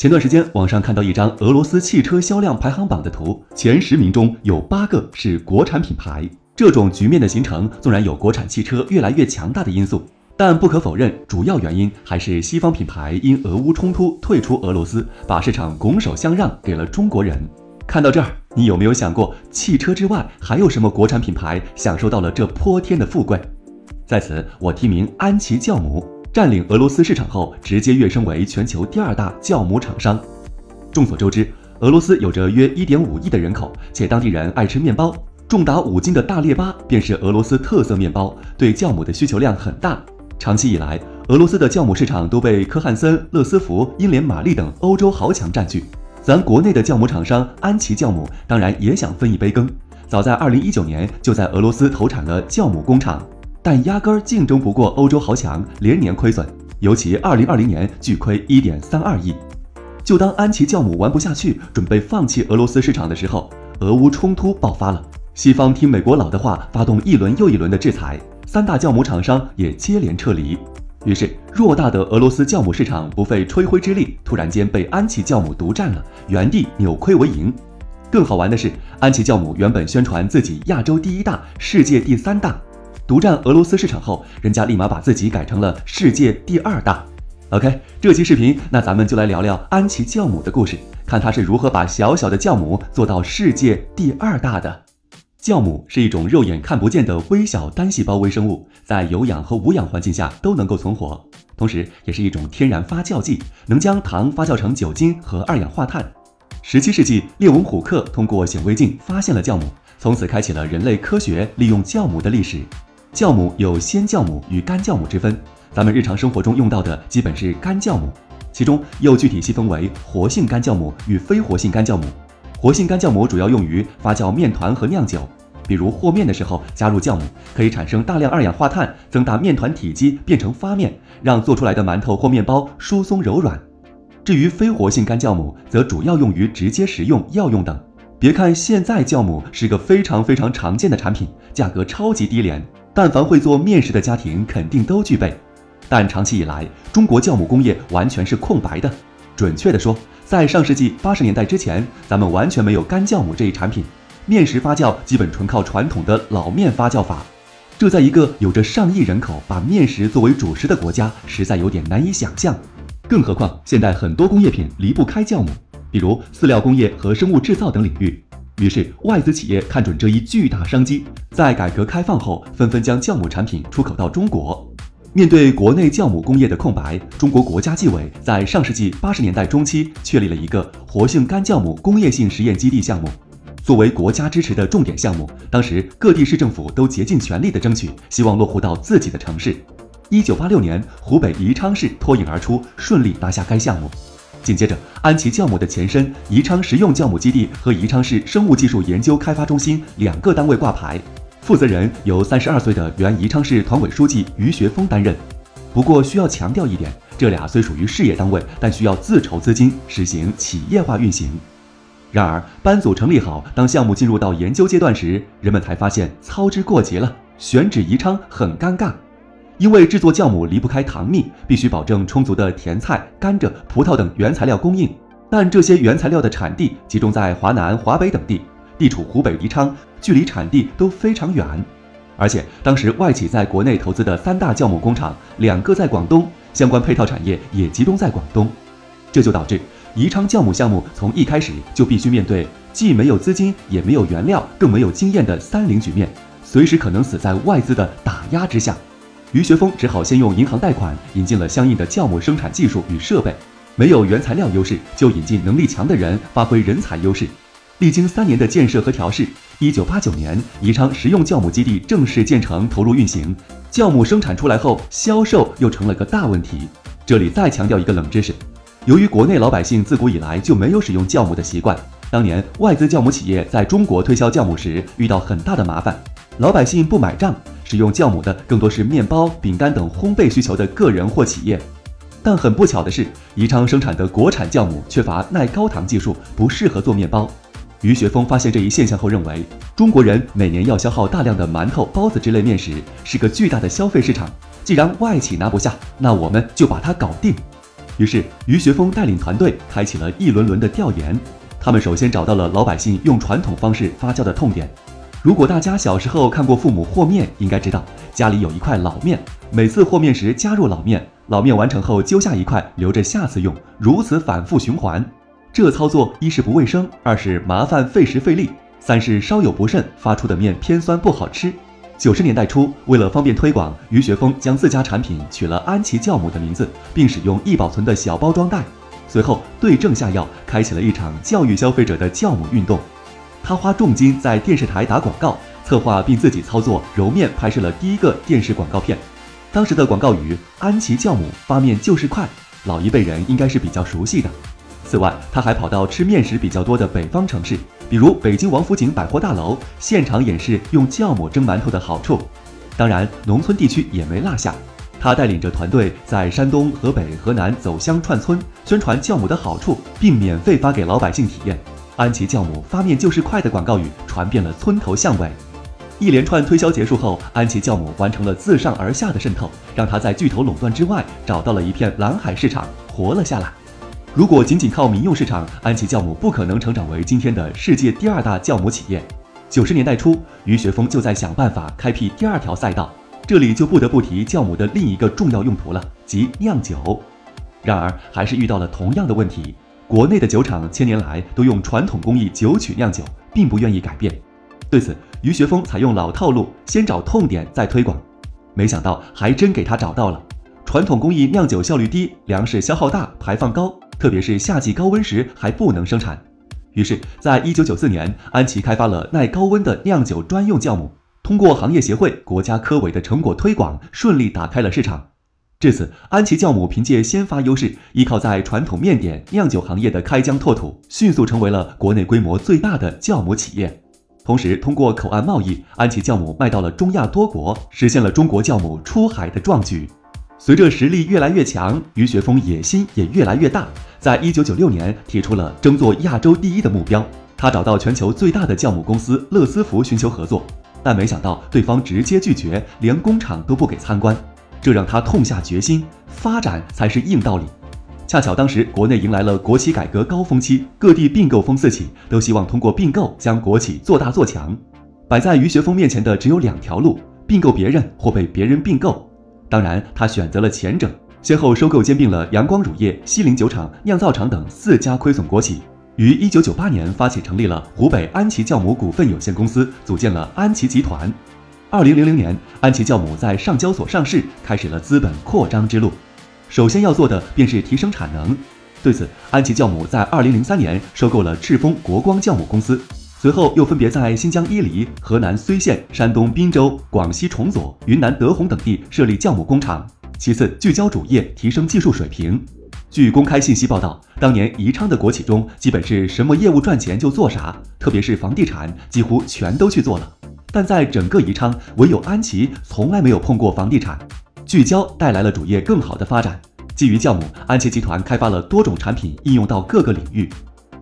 前段时间，网上看到一张俄罗斯汽车销量排行榜的图，前10名中有8个是国产品牌。这种局面的形成，纵然有国产汽车越来越强大的因素，但不可否认，主要原因还是西方品牌因俄乌冲突退出俄罗斯，把市场拱手相让给了中国人。看到这儿，你有没有想过，汽车之外还有什么国产品牌享受到了这泼天的富贵？在此，我提名安琪酵母。占领俄罗斯市场后，直接跃升为全球第2大酵母厂商。众所周知，俄罗斯有着约1.5亿的人口，且当地人爱吃面包，重达5斤的大列巴便是俄罗斯特色面包，对酵母的需求量很大。长期以来，俄罗斯的酵母市场都被科汉森、乐斯福、英联玛丽等欧洲豪强占据。咱国内的酵母厂商安琪酵母当然也想分一杯羹，早在2019年就在俄罗斯投产了酵母工厂。但压根儿竞争不过欧洲豪强，连年亏损，尤其2020年巨亏1.32亿。就当安琪酵母玩不下去，准备放弃俄罗斯市场的时候，俄乌冲突爆发了。西方听美国佬的话，发动一轮又一轮的制裁，3大酵母厂商也接连撤离。于是，偌大的俄罗斯酵母市场不费吹灰之力，突然间被安琪酵母独占了，原地扭亏为盈。更好玩的是，安琪酵母原本宣传自己亚洲第1大，世界第3大。独占俄罗斯市场后，人家立马把自己改成了世界第2大。OK， 这期视频，那咱们就来聊聊安琪酵母的故事，看它是如何把小小的酵母做到世界第2大的。酵母是一种肉眼看不见的微小单细胞微生物，在有氧和无氧环境下都能够存活，同时也是一种天然发酵剂，能将糖发酵成酒精和2氧化碳。17世纪，列文虎克通过显微镜发现了酵母，从此开启了人类科学利用酵母的历史。酵母有鲜酵母与干酵母之分，咱们日常生活中用到的基本是干酵母，其中又具体细分为活性干酵母与非活性干酵母。活性干酵母主要用于发酵面团和酿酒，比如和面的时候加入酵母，可以产生大量2氧化碳，增大面团体积变成发面，让做出来的馒头或面包疏松柔软。至于非活性干酵母，则主要用于直接食用、药用等。别看现在酵母是个非常常见的产品，价格超级低廉，但凡会做面食的家庭肯定都具备。但长期以来，中国酵母工业完全是空白的。准确地说，在上世纪80年代之前，咱们完全没有干酵母这一产品，面食发酵基本纯靠传统的老面发酵法。这在一个有着上亿人口把面食作为主食的国家，实在有点难以想象。更何况，现在很多工业品离不开酵母，比如饲料工业和生物制造等领域。于是，外资企业看准这一巨大商机，在改革开放后，纷纷将酵母产品出口到中国。面对国内酵母工业的空白，中国国家纪委在上世纪80年代中期确立了一个活性干酵母工业性实验基地项目，作为国家支持的重点项目。当时各地市政府都竭尽全力的争取，希望落户到自己的城市。1986年，湖北宜昌市脱颖而出，顺利拿下该项目。紧接着，安琪酵母的前身宜昌食用酵母基地和宜昌市生物技术研究开发中心2个单位挂牌，负责人由32岁的原宜昌市团委书记于学峰担任。不过需要强调一点，这俩虽属于事业单位，但需要自筹资金，实行企业化运行。然而，班组成立好，当项目进入到研究阶段时，人们才发现操之过急了，选址宜昌很尴尬。因为制作酵母离不开糖蜜，必须保证充足的甜菜、甘蔗、葡萄等原材料供应，但这些原材料的产地集中在华南、华北等地，地处湖北宜昌，距离产地都非常远。而且当时外企在国内投资的3大酵母工厂，2个在广东，相关配套产业也集中在广东，这就导致宜昌酵母项目从一开始就必须面对既没有资金，也没有原料，更没有经验的3零局面，随时可能死在外资的打压之下。于学峰只好先用银行贷款引进了相应的酵母生产技术与设备，没有原材料优势，就引进能力强的人，发挥人才优势。历经3年的建设和调试，1989年，宜昌食用酵母基地正式建成投入运行。酵母生产出来后，销售又成了个大问题。这里再强调一个冷知识，由于国内老百姓自古以来就没有使用酵母的习惯，当年外资酵母企业在中国推销酵母时遇到很大的麻烦，老百姓不买账，使用酵母的更多是面包、饼干等烘焙需求的个人或企业。但很不巧的是，宜昌生产的国产酵母缺乏耐高糖技术，不适合做面包。于学峰发现这一现象后认为，中国人每年要消耗大量的馒头、包子之类面食，是个巨大的消费市场。既然外企拿不下，那我们就把它搞定。于是于学峰带领团队开启了一轮轮的调研。他们首先找到了老百姓用传统方式发酵的痛点。如果大家小时候看过父母和面，应该知道家里有一块老面，每次和面时加入老面，老面完成后揪下一块留着下次用，如此反复循环。这操作一是不卫生，二是麻烦费时费力，三是稍有不慎发出的面偏酸不好吃。90年代初，为了方便推广，于学峰将自家产品取了安琪酵母的名字，并使用易保存的小包装袋。随后对症下药，开启了一场教育消费者的酵母运动。他花重金在电视台打广告，策划并自己操作揉面，拍摄了第一个电视广告片。当时的广告语“安琪酵母发面就是快”，老一辈人应该是比较熟悉的。此外，他还跑到吃面食比较多的北方城市，比如北京王府井百货大楼，现场演示用酵母蒸馒头的好处。当然，农村地区也没落下。他带领着团队在山东、河北、河南走乡串村，宣传酵母的好处，并免费发给老百姓体验。安琪酵母发面就是快的广告语传遍了村头巷尾。一连串推销结束后，安琪酵母完成了自上而下的渗透，让他在巨头垄断之外找到了一片蓝海市场，活了下来。如果仅仅靠民用市场，安琪酵母不可能成长为今天的世界第2大酵母企业。90年代初，于学峰就在想办法开辟第2条赛道，这里就不得不提酵母的另一个重要用途了，即酿酒。然而，还是遇到了同样的问题，国内的酒厂千年来都用传统工艺酒曲酿酒，并不愿意改变。对此，于学峰采用老套路，先找痛点再推广。没想到还真给他找到了。传统工艺酿酒效率低，粮食消耗大，排放高，特别是夏季高温时还不能生产。于是，在1994年，安琪开发了耐高温的酿酒专用酵母，通过行业协会、国家科委的成果推广，顺利打开了市场。至此，安琪酵母凭借先发优势，依靠在传统面点酿酒行业的开疆拓土，迅速成为了国内规模最大的酵母企业。同时，通过口岸贸易，安琪酵母卖到了中亚多国，实现了中国酵母出海的壮举。随着实力越来越强，于学峰野心也越来越大。在1996年，提出了争做亚洲第1的目标。他找到全球最大的酵母公司乐思福寻求合作，但没想到对方直接拒绝，连工厂都不给参观。这让他痛下决心，发展才是硬道理。恰巧当时国内迎来了国企改革高峰期，各地并购风四起，都希望通过并购将国企做大做强。摆在于学峰面前的只有2条路：并购别人或被别人并购。当然，他选择了前者，先后收购兼并了阳光乳业、西陵酒厂、酿造厂等4家亏损国企。于1998年发起成立了湖北安琪酵母股份有限公司，组建了安琪集团。2000年，安琪酵母在上交所上市，开始了资本扩张之路。首先要做的便是提升产能。对此，安琪酵母在2003年收购了赤峰国光酵母公司，随后又分别在新疆伊犁、河南睢县、山东滨州、广西崇左、云南德宏等地设立酵母工厂。其次，聚焦主业，提升技术水平。据公开信息报道，当年宜昌的国企中，基本是什么业务赚钱就做啥，特别是房地产，几乎全都去做了。但在整个宜昌，唯有安琪从来没有碰过房地产。聚焦带来了主业更好的发展。基于酵母，安琪集团开发了多种产品，应用到各个领域。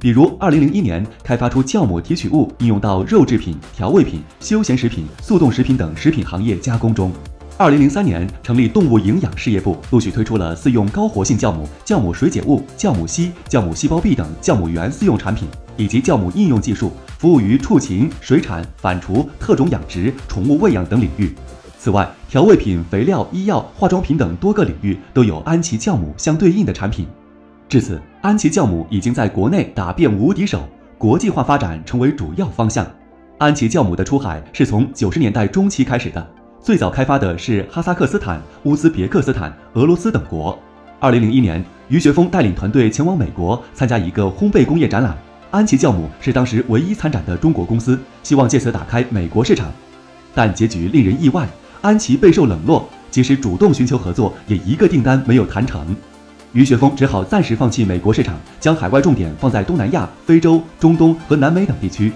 比如2001年开发出酵母提取物，应用到肉制品、调味品、休闲食品、速冻食品等食品行业加工中。2003年成立动物营养事业部，陆续推出了饲用高活性酵母、酵母水解物、酵母烯、酵母细胞壁等酵母源饲用产品，以及酵母应用技术，服务于畜禽、水产、反刍、特种养殖、宠物喂养等领域。此外，调味品、肥料、医药、化妆品等多个领域都有安琪酵母相对应的产品。至此，安琪酵母已经在国内打遍无敌手，国际化发展成为主要方向。安琪酵母的出海是从90年代中期开始的，最早开发的是哈萨克斯坦、乌兹别克斯坦、俄罗斯等国。2001年，于学峰带领团队前往美国参加一个烘焙工业展览，安琪酵母是当时唯一参展的中国公司，希望借此打开美国市场。但结局令人意外，安琪备受冷落，即使主动寻求合作，也一个订单没有谈成。于学峰只好暂时放弃美国市场，将海外重点放在东南亚、非洲、中东和南美等地区。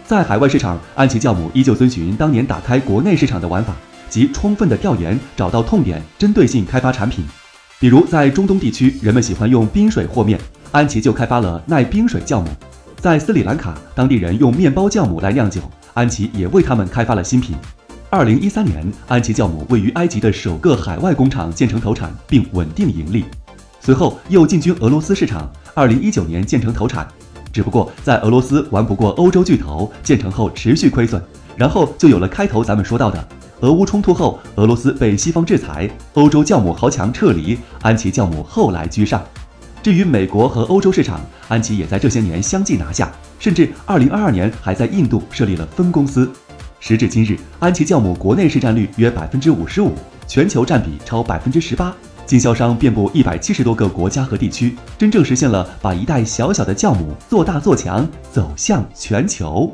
在海外市场，安琪酵母依旧遵循当年打开国内市场的玩法，即充分的调研，找到痛点，针对性开发产品。比如在中东地区，人们喜欢用冰水和面，安琪就开发了耐冰水酵母。在斯里兰卡，当地人用面包酵母来酿酒，安琪也为他们开发了新品。2013年，安琪酵母位于埃及的首个海外工厂建成投产，并稳定盈利。随后又进军俄罗斯市场，2019年建成投产。只不过在俄罗斯玩不过欧洲巨头，建成后持续亏损，然后就有了开头咱们说到的俄乌冲突后，俄罗斯被西方制裁，欧洲酵母豪强撤离，安琪酵母后来居上。至于美国和欧洲市场，安琪也在这些年相继拿下，甚至2022年还在印度设立了分公司。时至今日，安琪酵母国内市占率约55%，全球占比超18%，经销商遍布170多个国家和地区，真正实现了把一代小小的酵母做大做强，走向全球。